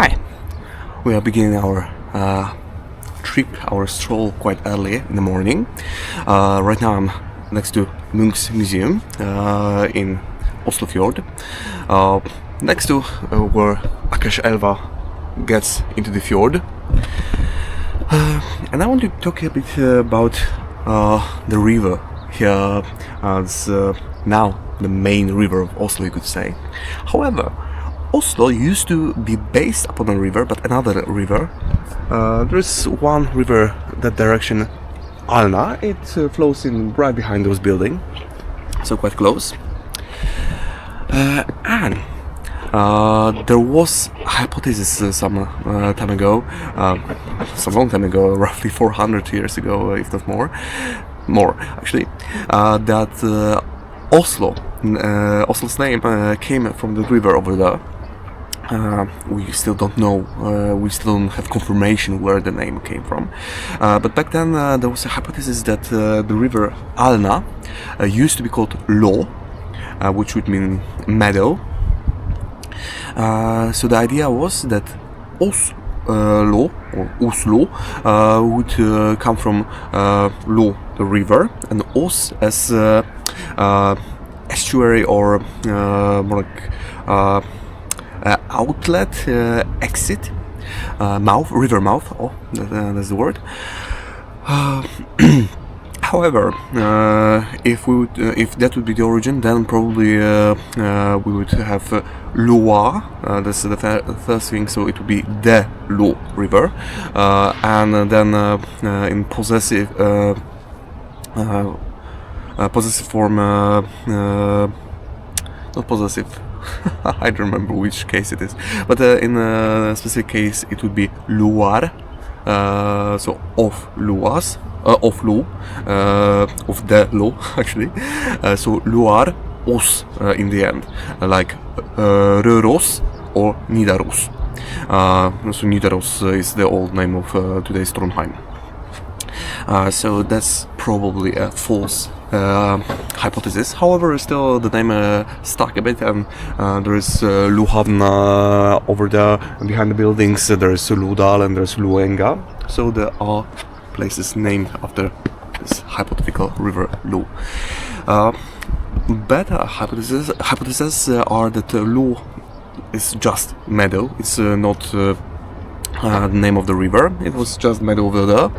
Hi, we are beginning our trip, our stroll quite early in the morning. Right now I'm next to Munch's museum in Oslofjord, next to where Akerselva gets into the fjord. And I want to talk a bit about the river here. It's now the main river of Oslo, you could say. However, Oslo used to be based upon a river, but another river. There's one river that direction, Alna. It flows in right behind those buildings, so quite close. And there was a hypothesis some time ago, some long time ago, roughly 400 years ago, if not more actually, that Oslo's name came from the river over there. We still don't know, we still don't have confirmation where the name came from. But back then there was a hypothesis that the river Alna used to be called Lo, which would mean meadow. So the idea was that Oslo would come from Lo, the river, and Os as estuary or more like outlet, exit, mouth, river mouth. Oh, that's the word. However, if that would be the origin, then probably we would have Loire. That's the first thing. So it would be the Lo river, and then in possessive form, not possessive. I don't remember which case it is, but in a specific case it would be Loire, so of Loas, of Lo, of the Lo actually, so Loire, Os in the end, like Røros or Nidaros. So Nidaros is the old name of today's Trondheim. So that's probably a false hypothesis. However, still the name stuck a bit, and there is Lohavn over there behind the buildings. There is Lodal and there's Loenga. So there are places named after this hypothetical river Lo. Better hypotheses are that Lo is just meadow. It's not the name of the river. It was just meadow over there,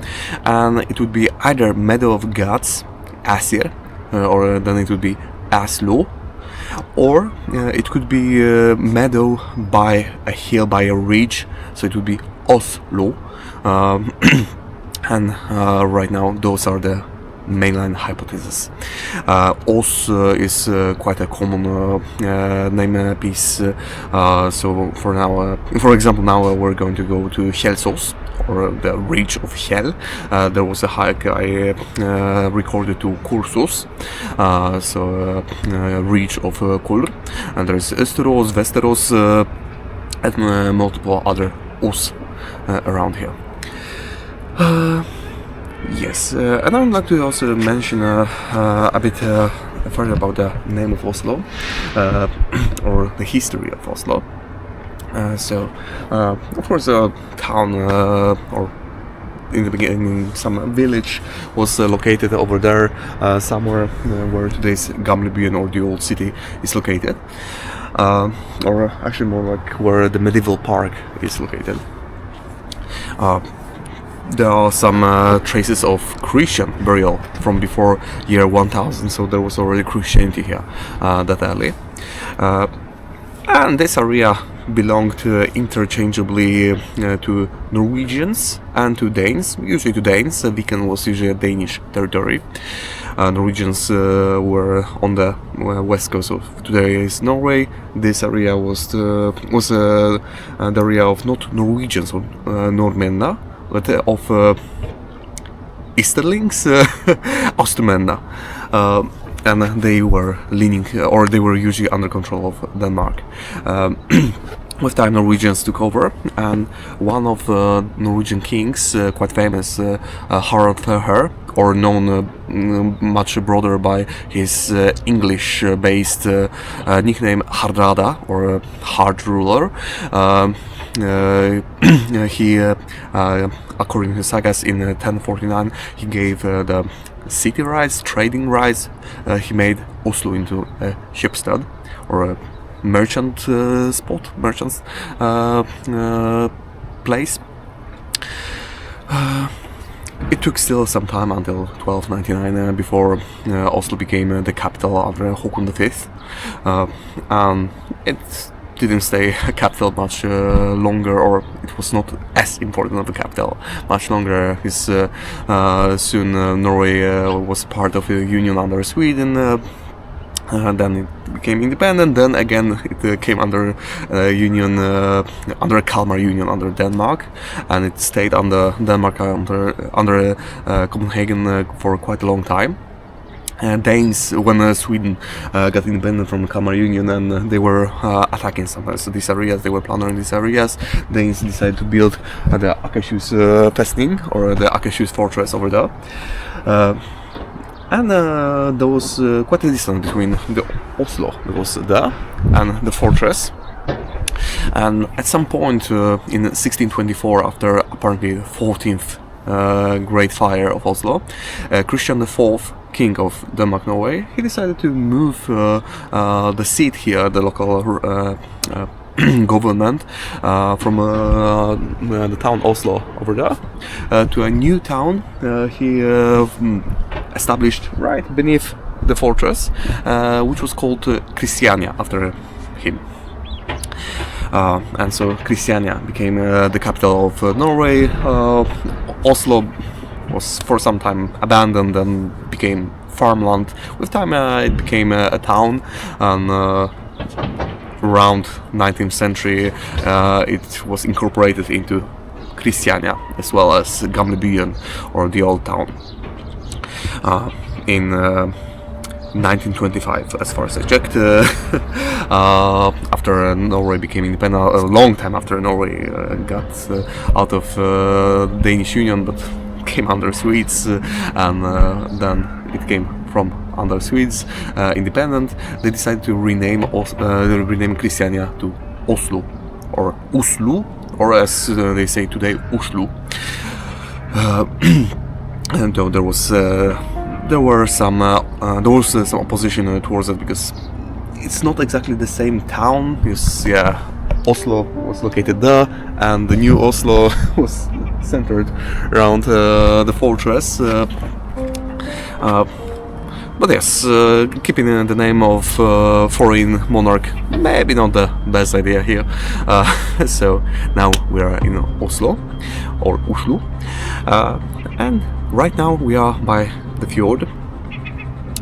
and it would be either meadow of gods, Asir, or then it would be Aslo, or it could be meadow by a hill, by a ridge, so it would be Oslo. And right now those are the mainline hypothesis. Os is quite a common name piece. So for now, for example, now we're going to go to Kjelsås, or the ridge of Kjell. There was a hike I recorded to Kjelsås, so ridge of Kol, and there's Österås, Västerås, and multiple other Os around here. Yes, and I would like to also mention a bit further about the name of Oslo, or the history of Oslo. So, of course, a town, or in the beginning, some village was located over there, somewhere where today's Gamlebyen, or the old city, is located, or actually more like where the medieval park is located. There are some traces of Christian burial from before year 1000, so there was already Christianity here that early. And this area belonged interchangeably to Norwegians and to Danes, usually to Danes. Viken was usually a Danish territory. Norwegians were on the west coast of today's Norway. This area was the area of not Norwegians or Nordmenn, but of Easterlings, Ostmenn, and they were leaning, or they were usually under control of Denmark. With time, Norwegians took over, and one of Norwegian kings, quite famous, Harald Her, or known much broader by his English-based nickname Hardrada, or Hard Ruler, according to sagas, in 1049 he gave the city rights, trading rights. He made Oslo into a shipstead or a merchant spot, merchant's place. It took still some time until 1299 before Oslo became the capital under Håkon V, and it didn't stay a capital much longer, or it was not as important of a capital much longer. Soon Norway was part of a union under Sweden. Then it became independent. Then again, it came under union, under a Kalmar union under Denmark, and it stayed under Denmark under Copenhagen for quite a long time. Danes, when Sweden got independent from the Kalmar Union, and they were attacking sometimes these areas, they were plundering these areas, Danes decided to build the Akershus Festning, or the Akershus fortress over there. And there was quite a distance between the Oslo that was there and the fortress. And at some point in 1624, after apparently the 14th Great Fire of Oslo, Christian IV, King of Denmark, Norway, he decided to move the seat here, the local government, from the town Oslo over there to a new town he established right beneath the fortress, which was called Christiania after him. And so Christiania became the capital of Norway. Oslo was for some time abandoned and became farmland. With time it became a town, and around 19th century it was incorporated into Christiania, as well as Gamlebyen, or the old town. In 1925, as far as I checked, after Norway became independent, a long time after Norway got out of Danish Union, but came under Swedes, and then it came from under Swedes, independent, they decided to rename Christiania to Oslo, or Oslo, or as they say today, Oslo. And there was some opposition towards it, because it's not exactly the same town. Because Oslo was located there, and the new Oslo was centered around the fortress. But yes, keeping the name of foreign monarch, maybe not the best idea here. So now we are in Oslo, or Oslo, and right now we are by the fjord,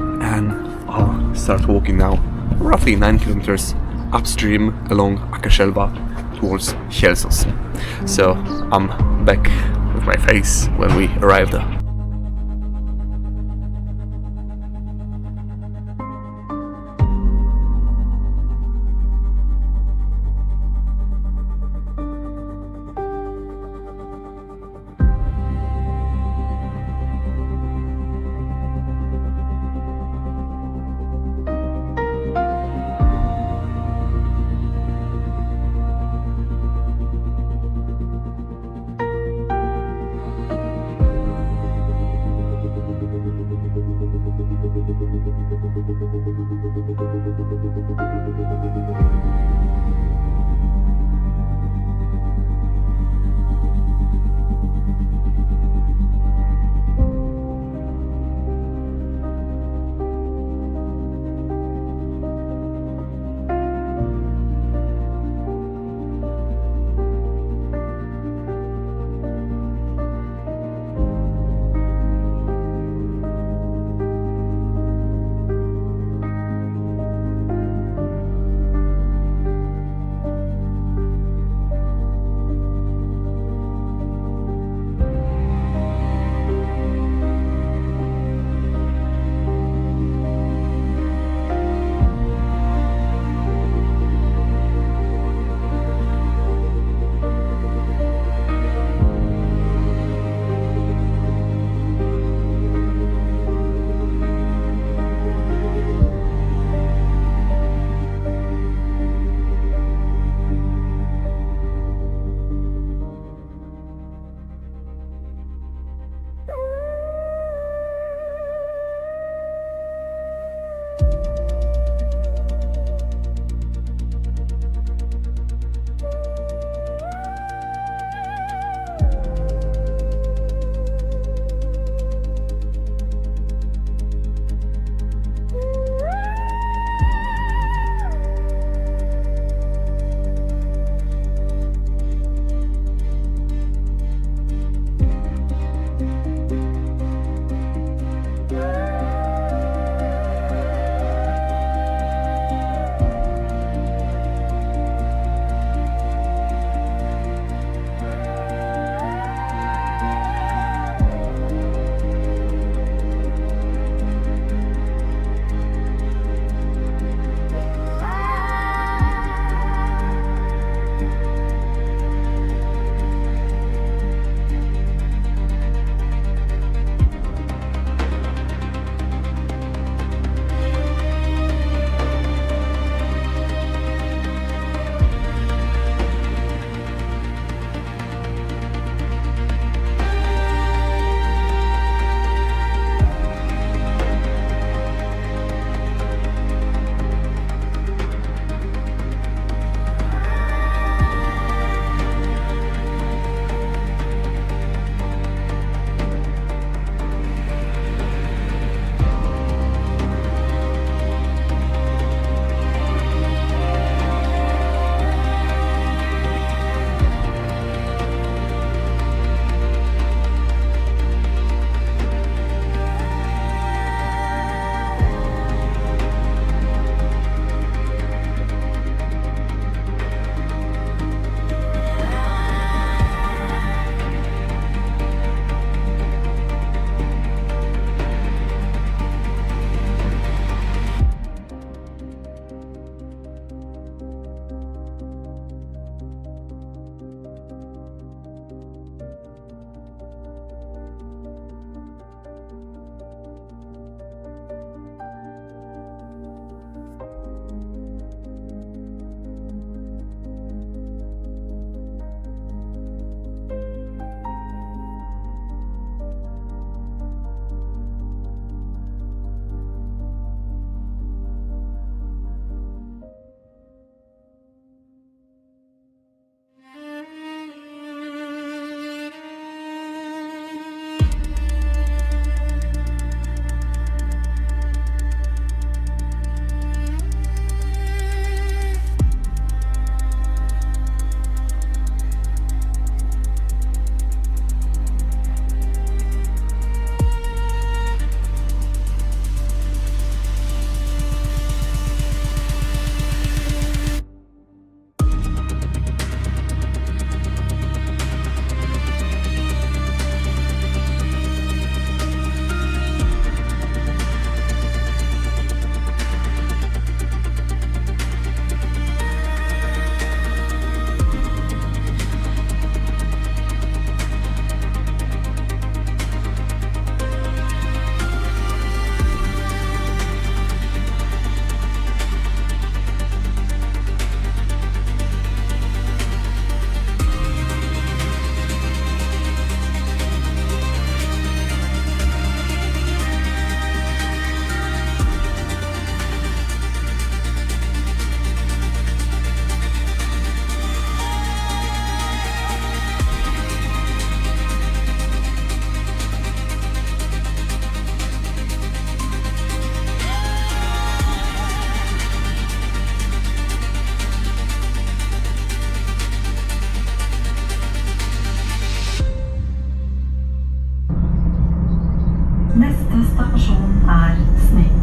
and I'll start walking now, roughly 9 kilometers upstream along Akerselva towards Kjelsås. So I'm back with my face when we arrived there.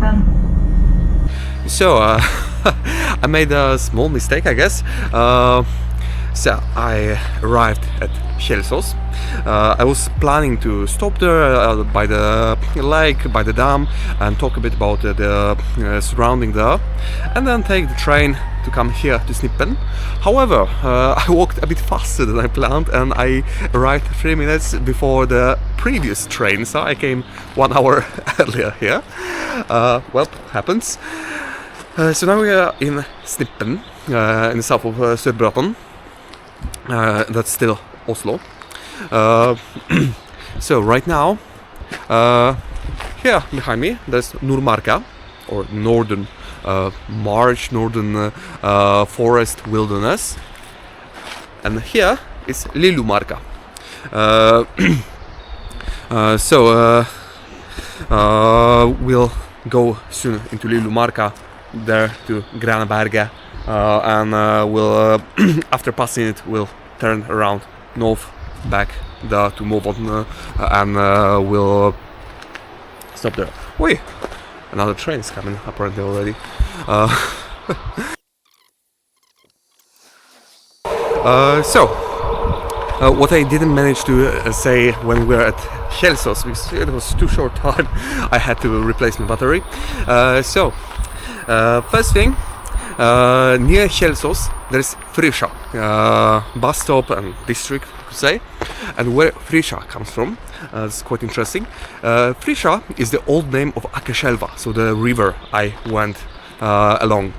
Snippen. So, I made a small mistake, I guess. So, I arrived at Kjelsås. I was planning to stop there by the lake, by the dam, and talk a bit about the surrounding there, and then take the train to come here to Snippen. However, I walked a bit faster than I planned, and I arrived 3 minutes before the previous train, so I came 1 hour earlier here. Well, happens. So now we are in Snippen, in the south of Syggedalen. That's still Oslo. So right now, here behind me, there's Nordmarka, or Northern Marsh, Northern Forest Wilderness, and here is Lillomarka. So we'll go soon into Lillomarka, there to Granaberget, and we'll after passing it, we'll turn around north back there to Movatn, and we'll stop there. Wait, another train is coming apparently already. What I didn't manage to say when we were at Kjelsås, because it was too short time, I had to replace my battery. First thing, near Kjelsås there's Frisja, bus stop and district, to say, and where Frisja comes from, it's quite interesting. Frisja is the old name of Akerselva, so the river I went along,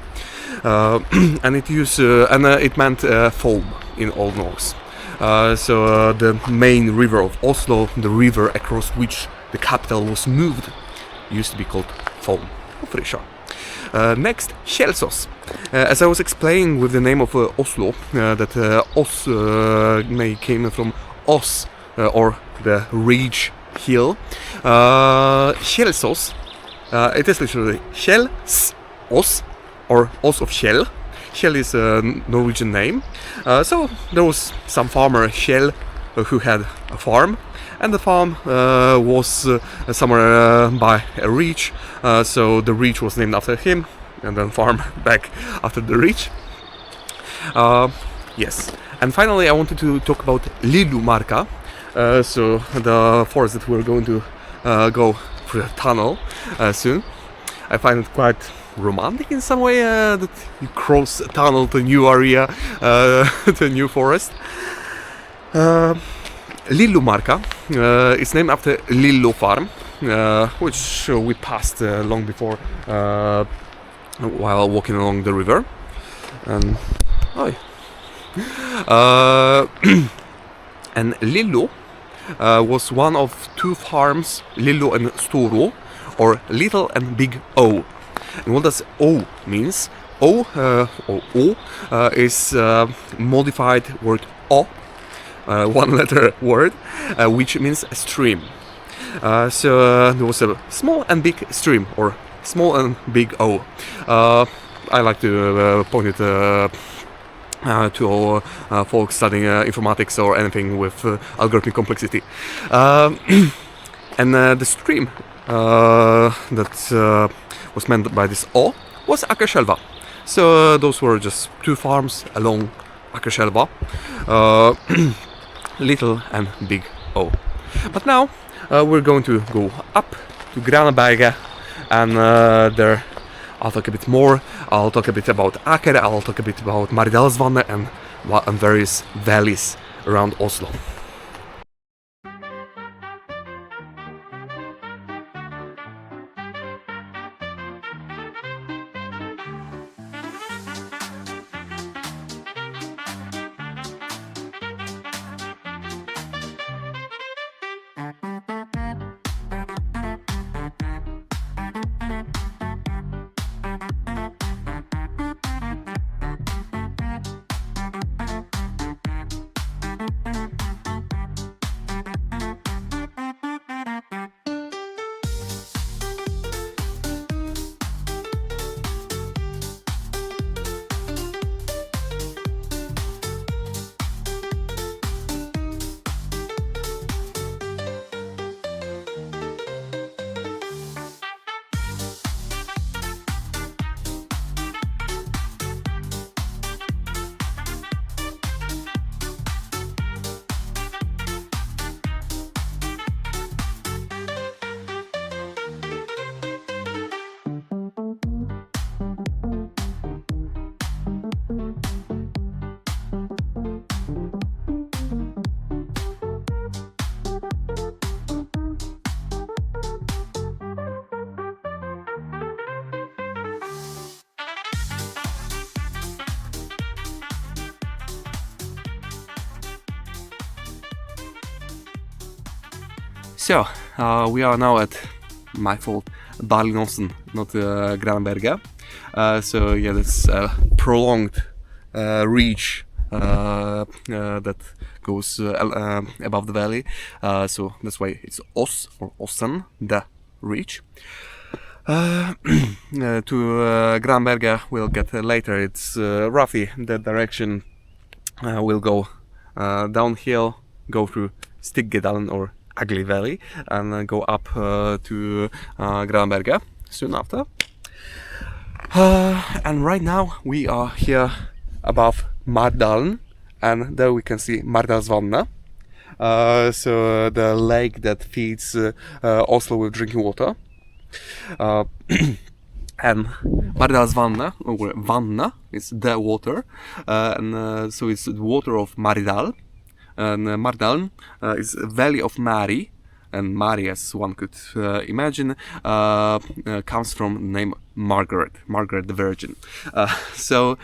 and it meant foam in Old Norse. So the main river of Oslo, the river across which the capital was moved, used to be called Foam, or Frisja. Next, Kjelsås. As I was explaining with the name of Oslo, that Os may came from Os, or the ridge hill. Kjelsås, it is literally Kjelsås, or Os of Kjell. Kjell is a Norwegian name. So there was some farmer, Kjell, who had a farm, and the farm was somewhere by a reach, so the reach was named after him, and then farm back after the reach. Yes, and finally I wanted to talk about Lillomarka, so the forest that we're going to go through a tunnel soon. I find it quite romantic in some way, that you cross a tunnel to a new area, to a new forest. Lillomarka is named after Lillo farm, which we passed long before while walking along the river. And and Lillo was one of 2 farms, Lillo and Storo, or Little and Big O. And what does O means? O, or O, is modified word O, 1-letter word, which means a stream. So there was a small and big stream, or small and big O. I like to point it to all folks studying informatics or anything with algorithmic complexity. And the stream that was meant by this O was Akersevla. So those were just 2 farms along Akersevla, Little and Big O. But now we're going to go up to Granaberget, and there I'll talk a bit more. I'll talk a bit about Aker, I'll talk a bit about Barlindåsen and various valleys around Oslo. So, we are now at, my fault, Barlindåsen, not Granaberget. So yeah, this prolonged reach that goes above the valley. So that's why it's Os or Ossen, the reach. To Granaberget we'll get later. It's roughly the direction. We'll go downhill, go through Syggedalen or Ugly Valley, and go up to Granaberget soon after. And right now we are here above Mardalen, and there we can see Mardalsvannet. So the lake that feeds Oslo with drinking water. And Mardalsvannet, or Vannet, is the water, and so it's the water of Maridal. And Mardalen is a valley of Mari, and Mari, as one could imagine, comes from the name Margaret the Virgin. So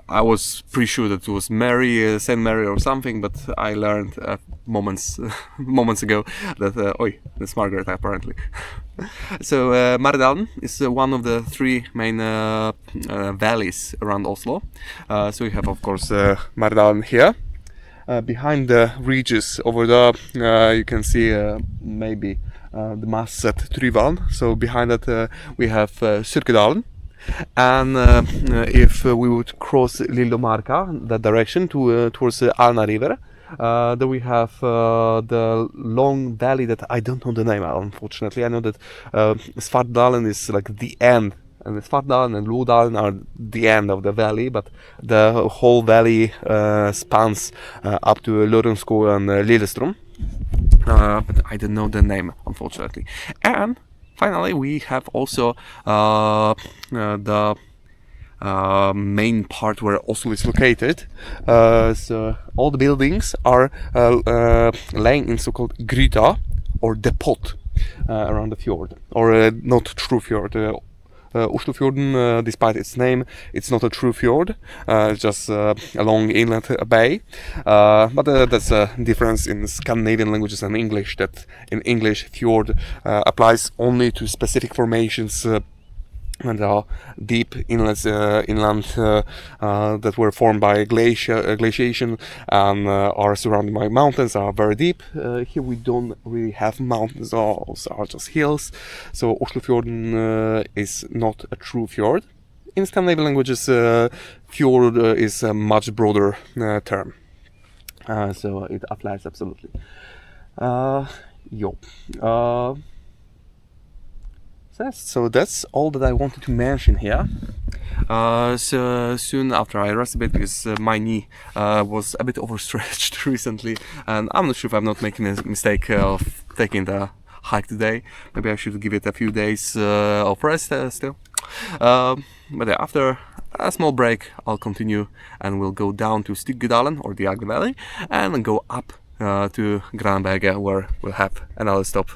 I was pretty sure that it was Mary, Saint Mary or something, but I learned moments ago that that's Margaret apparently. So Mardalen is one of the three main valleys around Oslo. So we have, of course, Mardalen here. Behind the ridges over there, you can see maybe the mass at Tryvann. So behind that we have Syggedalen. And if we would cross Lillomarka, that direction towards the Alna River, then we have the long valley that I don't know the name, unfortunately. I know that Svartdalen is like the end, and Svartdalen and Lodalen are the end of the valley, but the whole valley spans up to Lørenskog and Lillestrøm. But I don't know the name, unfortunately. And finally, we have also the main part where Oslo is located. So all the buildings are laying in so-called gryta or depot around the fjord, or not true fjord. Oslofjorden, despite its name, it's not a true fjord. It's just a long inlet bay. But that's a difference in Scandinavian languages and English, that in English fjord applies only to specific formations and there are deep inlets inland that were formed by glaciation and are surrounded by mountains, are very deep. Here we don't really have mountains, also are just hills. So Oslofjorden is not a true fjord. In Scandinavian languages, fjord is a much broader term. So it applies absolutely. So that's all that I wanted to mention here. So soon after I rested a bit because my knee was a bit overstretched recently, and I'm not sure if I'm not making a mistake of taking the hike today. Maybe I should give it a few days of rest still. But yeah, after a small break I'll continue and we'll go down to Syggedalen or the Ugly Valley and go up to Granaberget, where we'll have another stop.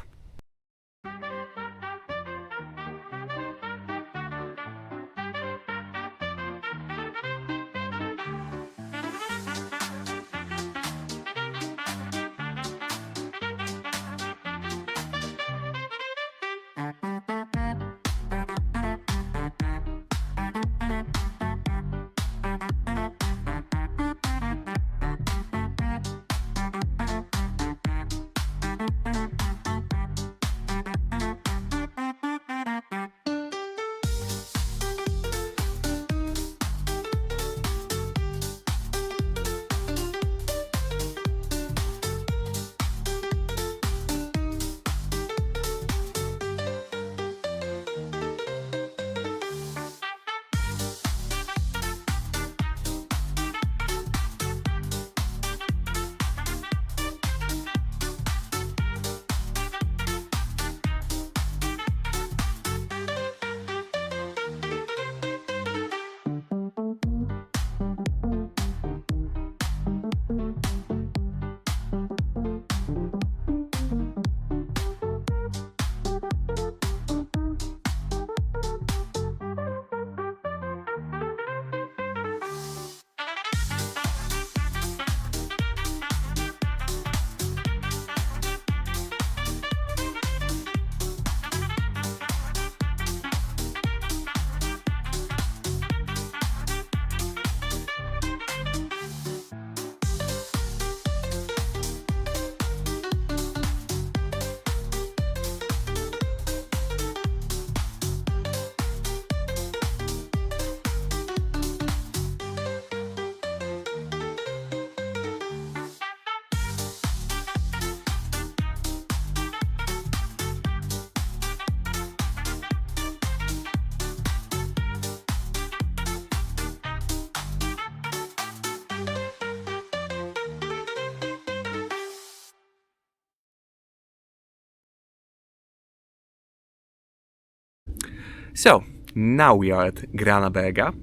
So now we are at Granaberget,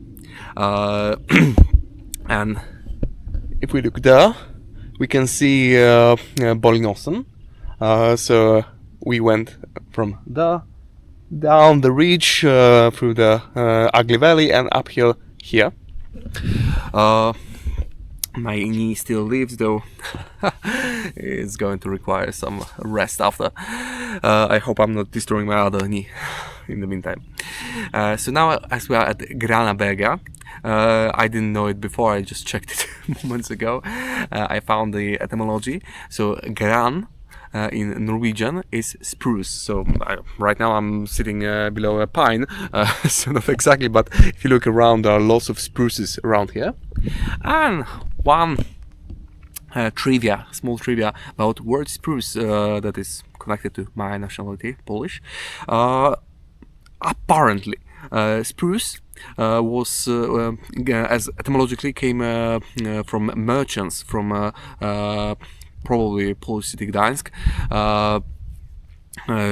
and if we look there, we can see Barlindåsen. So we went from there down the ridge through the ugly valley and uphill here. My knee still lives, though it's going to require some rest after. I hope I'm not destroying my other knee in the meantime. So now, as we are at Granaberget, I didn't know it before, I just checked it moments ago. I found the etymology. So Gran in Norwegian is spruce. So right now I'm sitting below a pine, so not exactly, but if you look around, there are lots of spruces around here. And one small trivia about word spruce that is connected to my nationality, Polish. Apparently, spruce was, as etymologically, came from merchants from probably Polish city Gdańsk,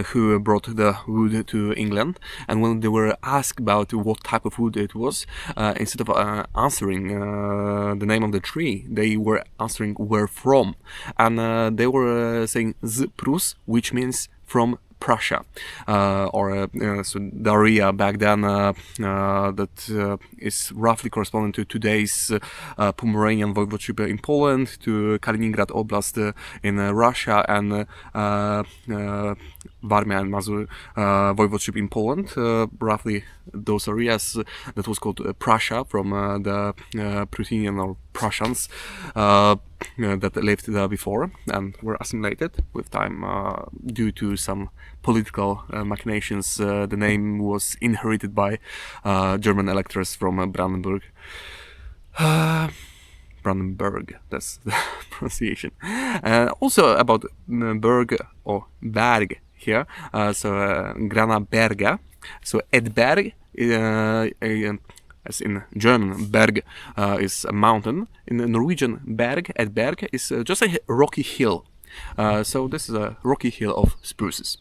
who brought the wood to England, and when they were asked about what type of wood it was, instead of answering the name of the tree, they were answering where from, and they were saying z Prus, which means from Prussia, so the area back then that is roughly corresponding to today's Pomeranian voivodeship in Poland, to Kaliningrad Oblast in Russia, and Warmia and Mazur voivodeship in Poland, roughly those areas. That was called Prussia, from the Prussian or Prussians that lived there before and were assimilated with time due to some political machinations. The name was inherited by German electors from Brandenburg. Brandenburg, that's the pronunciation. Also about Berg or Berg here, so Granaberget, so Edberg, as in German, Berg is a mountain. In Norwegian, Berg, Edberg, is just a rocky hill. So this is a rocky hill of spruces.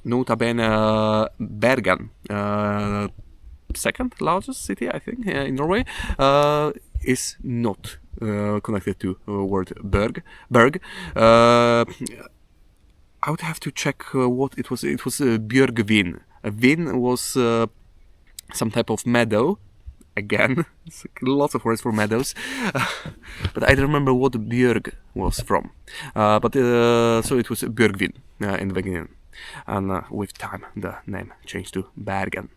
Nota bene, Bergen, second largest city, I think, in Norway, is not connected to word Berg. I would have to check what it was. It was Bjørgvin. A vin was some type of meadow. Again, lots of words for meadows, but I don't remember what Bjørg was from. So it was Bjørgvin in the beginning, and with time the name changed to Bergen.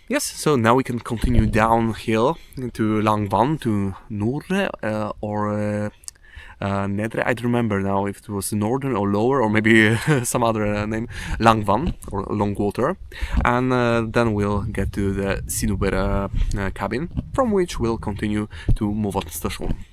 Yes, so now we can continue downhill to Langvann, to Nordre, or Nedre. I don't remember now if it was northern or lower, or maybe some other name. Langvann, or long water. And then we'll get to the Sinober cabin, from which we'll continue to Movatn station.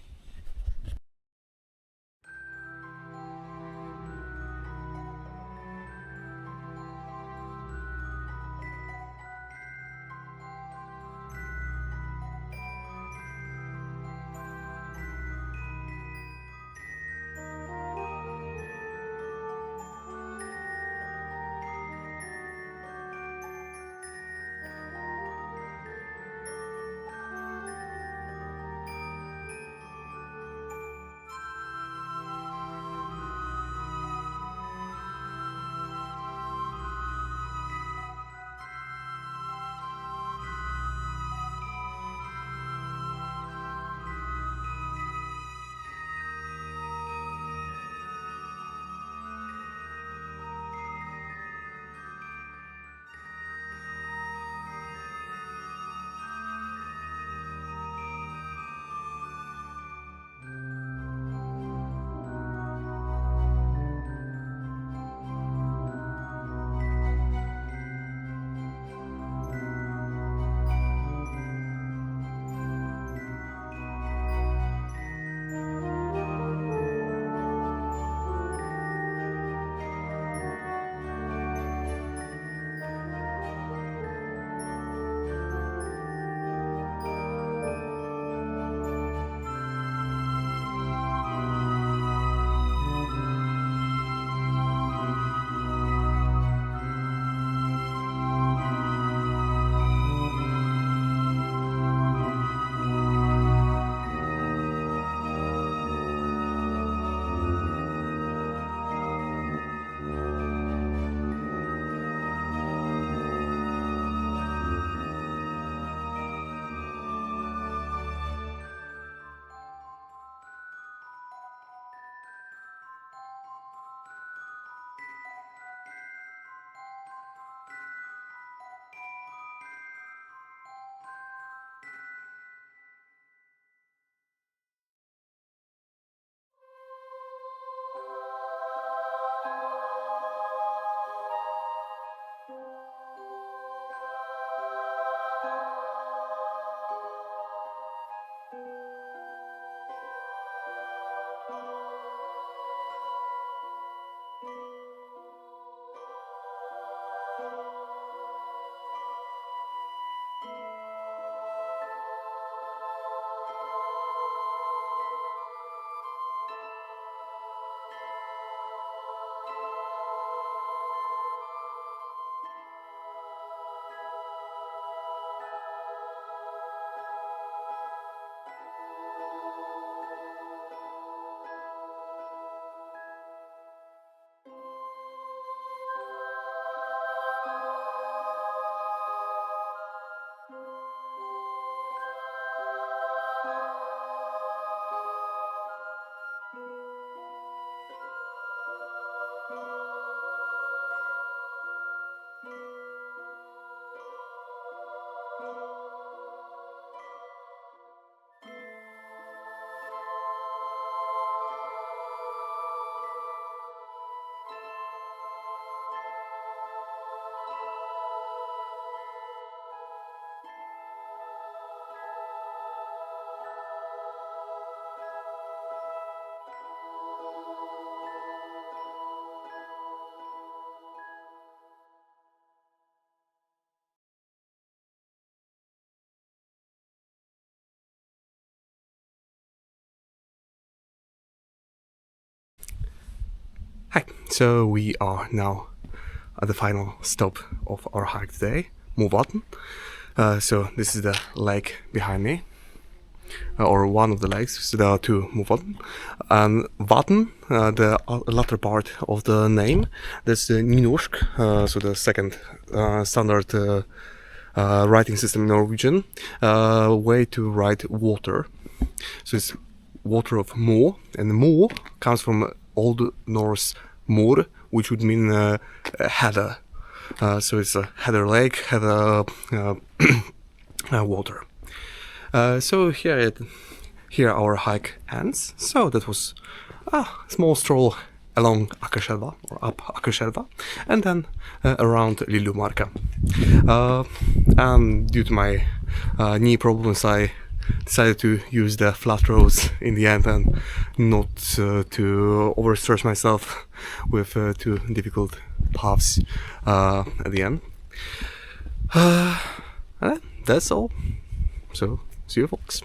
Hi, so we are now at the final stop of our hike today, Movatn. So this is the lake behind me, or one of the lakes, so there are two Movatn. And Vatn, the latter part of the name, that's the nynorsk, so the second standard writing system in Norwegian, way to write water. So it's water of Mo, and Mo comes from Old Norse mor, which would mean heather. So it's a heather lake, heather water. So here our hike ends. So that was a small stroll along Akersevla, or up Akersevla, and then around Lillomarka. And due to my knee problems, I decided to use the flat roads in the end and not to overstress myself with too difficult paths at the end. And that's all. So, see you folks.